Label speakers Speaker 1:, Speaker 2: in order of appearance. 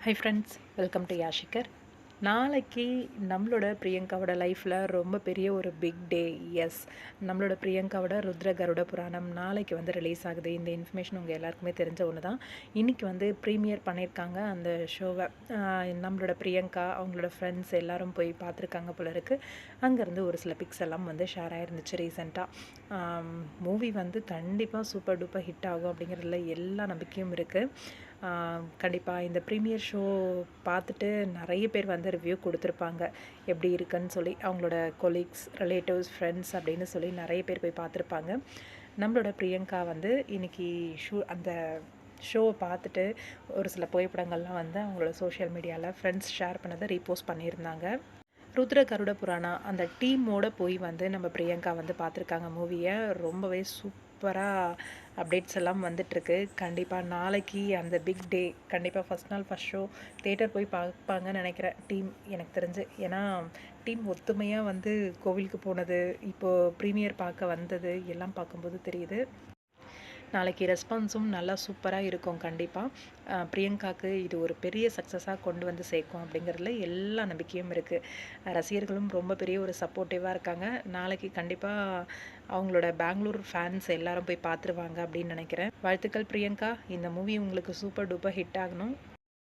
Speaker 1: High friends, welcome to யாஷிகர். நாளைக்கு நம்மளோட பிரியங்காவோட லைஃப்பில் ரொம்ப பெரிய ஒரு பிக் டே. எஸ், நம்மளோட பிரியங்காவோட ருத்ர கருட புராணம் நாளைக்கு வந்து ரிலீஸ் ஆகுது. இந்த இன்ஃபர்மேஷன் உங்கள் எல்லாருக்குமே தெரிஞ்ச ஒன்று தான். இன்றைக்கி வந்து ப்ரீமியர் பண்ணியிருக்காங்க அந்த ஷோவை. நம்மளோட பிரியங்கா அவங்களோட ஃப்ரெண்ட்ஸ் எல்லாரும் போய் பார்த்துருக்காங்க போல இருக்குது. அங்கேருந்து ஒரு சில பிக்ஸ் எல்லாம் வந்து ஷேர் ஆகிருந்துச்சு ரீசெண்டாக. மூவி வந்து கண்டிப்பாக சூப்பர் டூப்பர் ஹிட் ஆகும் அப்படிங்கிறதுல எல்லா நம்பிக்கையும் இருக்குது. கண்டிப்பாக இந்த ப்ரீமியர் ஷோ பார்த்துட்டு நிறைய பேர் வந்து ரிவ்யூ கொடுத்துருப்பாங்க எப்படி இருக்குன்னு சொல்லி. அவங்களோட கொலீக்ஸ், ரிலேட்டிவ்ஸ், ஃப்ரெண்ட்ஸ் அப்படின்னு சொல்லி நிறைய பேர் போய் பார்த்துருப்பாங்க. நம்மளோட பிரியங்கா வந்து இன்றைக்கி அந்த ஷோவை பார்த்துட்டு ஒரு சில புகைப்படங்கள்லாம் வந்து அவங்களோட சோஷியல் மீடியாவில் ஃப்ரெண்ட்ஸ் ஷேர் பண்ணதை ரீபோஸ்ட் பண்ணியிருந்தாங்க. ருத்ர கருட புராணா அந்த டீமோட போய் வந்து நம்ம பிரியங்கா வந்து பார்த்துருக்காங்க மூவியை. ரொம்பவே சூப்பராக அப்டேட்ஸ் எல்லாம் வந்துட்டுருக்கு. கண்டிப்பாக நாளைக்கு அந்த பிக் டே. கண்டிப்பாக ஃபஸ்ட் நாள் ஃபஸ்ட் ஷோ தேட்டர் போய் பார்ப்பாங்கன்னு நினைக்கிறேன் டீம், எனக்கு தெரிஞ்சு. ஏன்னா டீம் ஒத்துமையாக வந்து கோவிலுக்கு போனது, இப்போது ப்ரீமியர் பார்க்க வந்தது எல்லாம் பார்க்கும்போது தெரியுது. நாளைக்கு ரெஸ்பான்ஸும் நல்லா சூப்பராக இருக்கும். கண்டிப்பாக பிரியங்காவுக்கு இது ஒரு பெரிய சக்ஸஸாக கொண்டு வந்து சேர்க்கும் அப்படிங்கிறதுல எல்லா நம்பிக்கையும் இருக்குது. ரசிகர்களும் ரொம்ப பெரிய ஒரு சப்போர்ட்டிவாக இருக்காங்க. நாளைக்கு கண்டிப்பாக அவங்களோட பெங்களூர் ஃபேன்ஸ் எல்லாரும் போய் பார்த்துருவாங்க அப்படின்னு நினைக்கிறேன். வாழ்த்துக்கள் பிரியங்கா, இந்த மூவி உங்களுக்கு சூப்பர் டூப்பர் ஹிட் ஆகணும்.